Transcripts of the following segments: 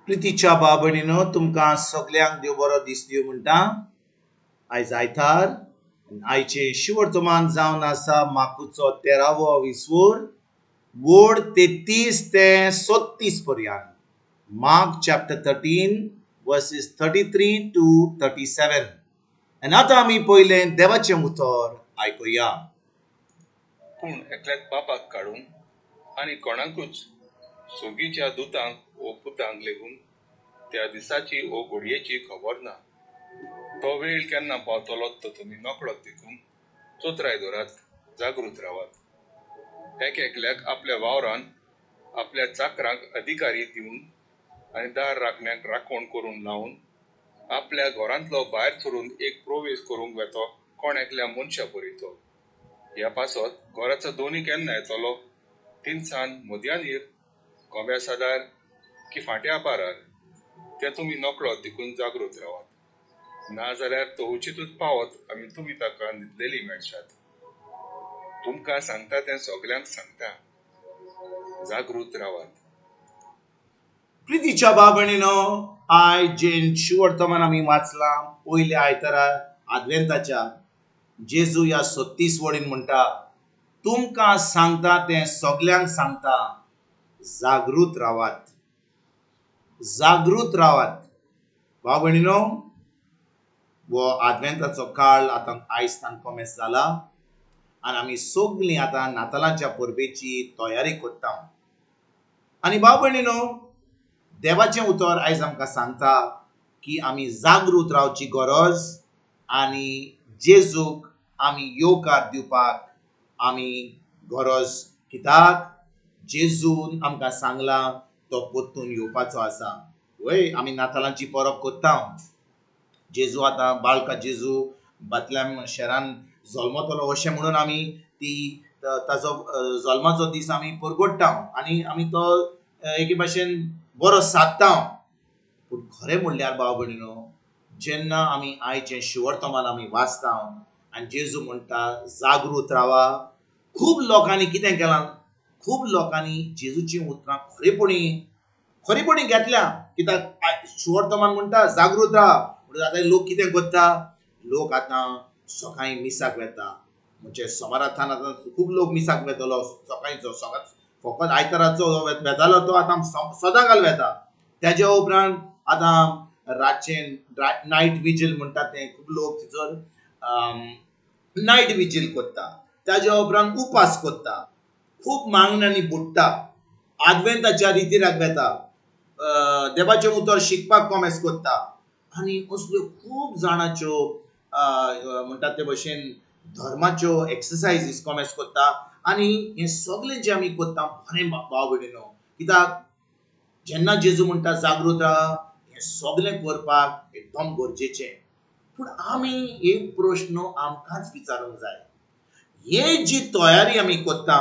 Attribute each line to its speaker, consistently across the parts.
Speaker 1: प्रितीच्या बाबणीनो तुमकां सगल्यांक देव बरो दीस दिवं म्हणटा। आयज आयतार आयचे शिवर्तमान जावन आसा माकुचो 13वो विसवोर वोड 33 ते 36 पर्यंत। Mark chapter 13 versus 33 to 37। आनी आतां आमी पयलें देवाचें उतर आयकुया।
Speaker 2: पूण एकल्याच पापाक काडून आनी कोणाकूच सोगीच्या दुतांक वो पुतांक लेगून त्या दिसाची वो घडयेची खबर ना। तो वेळ केन्ना पावतलो तो तुमी नकळत देखून चोत्राय दोरात, जागृत रावात। एकल्याक आपल्या वावरान आपल्या चाकरांक अधिकारी दिवन आनी दार राखण्याक राखण करून लावन आपल्या घरांतलो भायर सरून एक प्रवेश करूंक वेतो कोण एकल्या मनशा परीचो। ह्या पासत घराचो दोनी केन्ना येतलो तिनसान मदयानीर गोंब्या सादार की फाट्या पारार ते तुमी नकळत देखून जागृत रावात। ना जाल्यार तो उचितूच पावत आमी तुमी ताका न्हिदलेली मेळशात। तुमकां सांगता तें सगल्यांक सांगता, जागृत रावात।
Speaker 1: प्रितीच्या बाबणीनो आयज जें शिवर्तमान आमी वाचलां पयल्या आयतारा आदवेंताच्या जेजू ह्या 36 वडीन म्हणटा, तुमकां सांगता तें सगल्यांक सांगता, जागृत रावात, जागृत रावात। बाबणीनो वो आदवेंताचो काळ आतां आयजतान कोमेस जाला आनी आमी सगळीं आतां नातालांच्या परबेची तयारी करता। आनी बाबणीनो देवाचें उतर आयज आमकां सांगता की आमी जागृत रावची गरज आनी जेजूक आमी येवकार दिवपाक आमी गरज। कित्याक जेजून आमकां सांगलां तो परतून येवपाचो आसा। वय आमी नातालांची परब करता। जेजू आतां बाळका जेजू बातल्याम शारान जल्मतलो अशें म्हणून आमी ती ताचो जल्माचो दीस आमी परगट्टा आनी आमी तो एके भाशेन बरो सादता। पूण खरें म्हणल्यार भाव भयणीनो जेन्ना आमी आयचें शिवर्तमान आमी वाचता आनी जेजू म्हणटा जागृत रावा, खूब लोकांनी कितें केलां, खूब लोकांनी जेजूचीं उतरां खरेपणी घेतल्या। कित्याक शिवर्तमान म्हणटा जागृत रावा, म्हणून आतां लोक कितें करता, लोक आतां सकाळीं मिसाक वेता। म्हणजे सोमारांतल्यान आतां खूब लोक मिसाक वेतलो सकाळींचो, फकत आयताराचो वेतालो तो आतां सदांकाल वेता। तेज्या उपरांत आतां रातचें नायट विजील म्हणटा तें खूब लोक थंयसर नायट विजील करता। तेज्या उपरांत उपास करता, खूब मागण्यांनी बुडटा, आदवेंताच्या रितीराक वेता, देवाचें उतर शिकपाक कोमेस करता आनी असल्यो खूब जाणांच्यो म्हणटात ते भशेन धर्माच्यो एक्सरसायजीस कोमेस करता। आनी हें सगळें जें आमी करता बरें भाव भयणीनो, कित्याक जेन्ना जेजू म्हणटा जागृत रावा हें सगळें करपाक एकदम गरजेचें। पूण आमी एक प्रश्न आमकांच विचारूंक जाय, हे जी तयारी आमी करता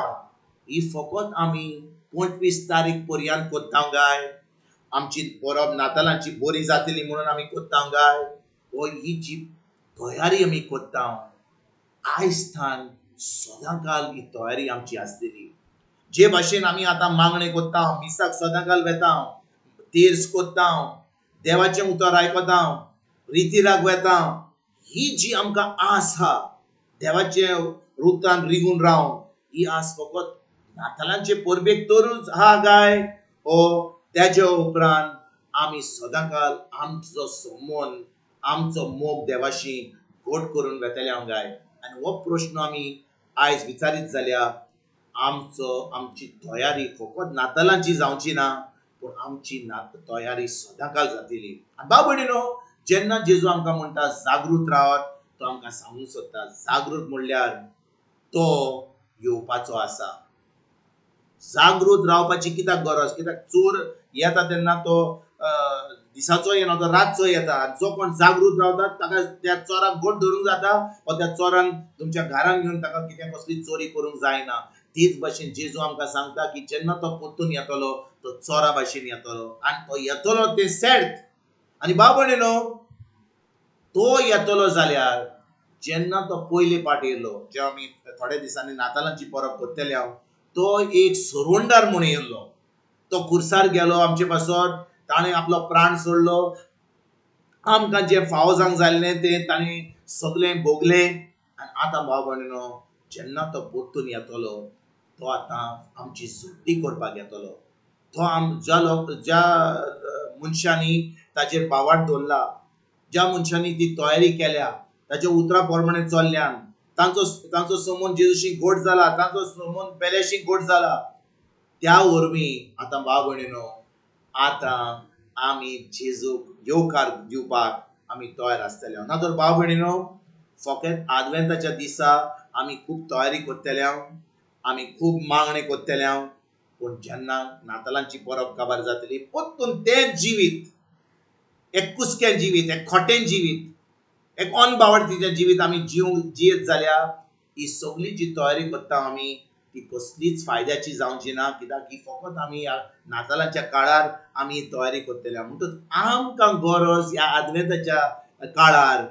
Speaker 1: ही फकत आमी 25 तारीख पर्यंत करता काय, आमची परब नातालांची बरी जातली म्हणून आमी करता काय, वो ही जी तयारी आमी करता आयजतान सदांकाल ही तयारी आमची आसतली। जे भाशेन आमी आतां मागणे करता, मिसाक सदांकाल वेता, तेर्स करता, देवाचें उतर आयकता, रितीराक वेता, ही जी आमकां आस आहा देवाचे रुतान रिगून रावन, ही आस फकत नातालांचे परबेक तरूच आहा काय, ओ तेज्या उपरांत आमी सदांकाल आमचो संबंद, आमचो मोग देवाशी घट करून वेतले काय। आनी हो प्रश्न आमी आयज विचारीत जाल्यार आमची तयारी फकत नातालांची जावची ना, पूण आमची तयारी सदांकाल जातली। भाव भयणीनो जेन्ना जेजू आमकां म्हणटा जागृत रावात, तो आमकां सांगूंक सोदता जागृत म्हणल्यार तो येवपाचो आसा। जागृत रावपाची कित्याक गरज, कित्याक चोर येता तेन्ना तो दिसाचो येना, तो रातचो येता। जो कोण जागृत रावता ताका त्या चोराक घट धरूंक जाता, वा त्या चोरान तुमच्या घरान घेवन ताका कितें कसली चोरी करूंक जायना। तीच भाशेन जेजू आमकां सांगता की जेन्ना तो परतून येतलो तो चोरा भाशेन येतलो आनी तो येतलो ते सेर्त। आनी भाव भयणीनो तो येतलो जाल्यार जेन्ना तो पयले पाट येयलो, जे आमी थोड्या दिसांनी नातालांची परब करतले, तो एक सोरोंडार म्हूण येयल्लो। तो खुर्सार गेलो आमचे पासत ताणें आपलो प्राण सोडलो, आमकां जें फावो जावंक जाल्लें तें ताणें सगळें भोगलें. आनी आतां भाव भयणीनो, जेन्ना तो परतून येतलो, तो आतां आमची सुट्टी करपाक येतलो. तो ज्या मनशांनी ताचेर बावाट दवरला, ज्या मनशांनी ती तयारी केल्या, ताच्या उतरा प्रमाणे चल्ल्यान तांचो समोन जेजूशी गोड जाला, तांचो समोन बेलेशी गोड जाला, त्या वरवीं आतां भाव भयणीनो, आतां आमी जेजूक येवकार दिवपाक आमी तयार आसतले. ना तर भाव भयणीनो, फकत आदवेंताच्या दिसा आमी खूब तयारी करतले, आमी खूब मागणे करतले, पूण जेन्ना नातालांची परब काबार जातली, परतून तें जिवीत, एक कुसकें जिवीत, एक खोटें जिवीत, एक अनबावडतीचें जिवीत आमी जियेत जाल्यार ही सगळी जी तयारी करता आमी, ती कसलीच फायद्याची जावची ना. कित्याक की फकत आमी ह्या नातालांच्या काळार आमी तयारी करतले. म्हणटच आमकां गरज ह्या आदवेंताच्या काळार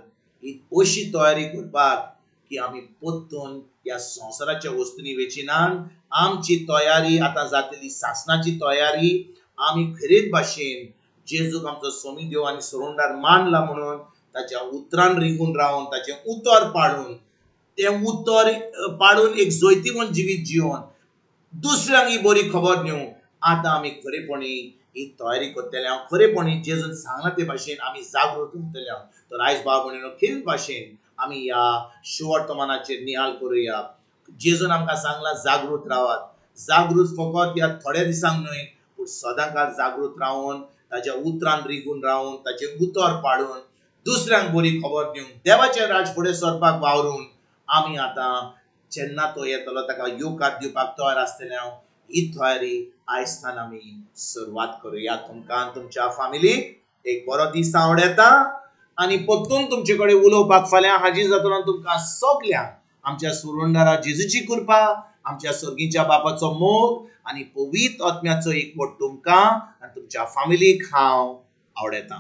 Speaker 1: ही अशी तयारी करपाक की आमी परतून ह्या संवसाराच्या वस्तूंनी वेचिनान आमची तयारी आतां जातली सासणाची तयारी. आमी खरेच भाशेन जेजूक आमचो स्वामी देव आनी सोडूनदार मानला म्हणून ताच्या उतरान रिगून रावन, ताचें उतर पाडून, तें उतर पाडून एक जैतिवंत जिवीत जिवन दुसऱ्यांक ही बरी खबर दिवंक आतां आमी खरेपणी ही तयारी करतले. खरेपणी जेजून सांगला ते भाशेन आमी जागृत उरतले. तर आयज भाव भयणीनो, खरेच भाशेन आमी ह्या शुवर्तमानाचेर नियाळ करुया. जेजून आमकां सांगला जागृत रावात. जागृत फकत ह्या थोड्या दिसांक न्हय, पूण सदांकाळ जागृत रावन, ताच्या उतरान रिगून रावन, ताचें उतर पाडून दुसऱ्यांक बरी खबर दिवंक, देवाचें राज फुडें सरपाक वावरून आमी आतां जेन्ना तो येतलो ताका येवकार दिवपाक तयार आसतले. ही तयारी आयजसान आमी सुरवात करुया. तुमकां तुमच्या फॅमिलीक एक बरो दीस आवडेता आनी परतून तुमचे कडेन उलोवपाक फाल्यां हाजीर जातलो. तुमकां सगल्यांक आमच्या सुरवंदारा जेजूची कृपा, आमच्या सर्गीच्या बापाचो मोग आनी पवित्र आत्म्याचो एकवट तुमकां आनी तुमच्या फॅमिलीक हांव आवडेतां.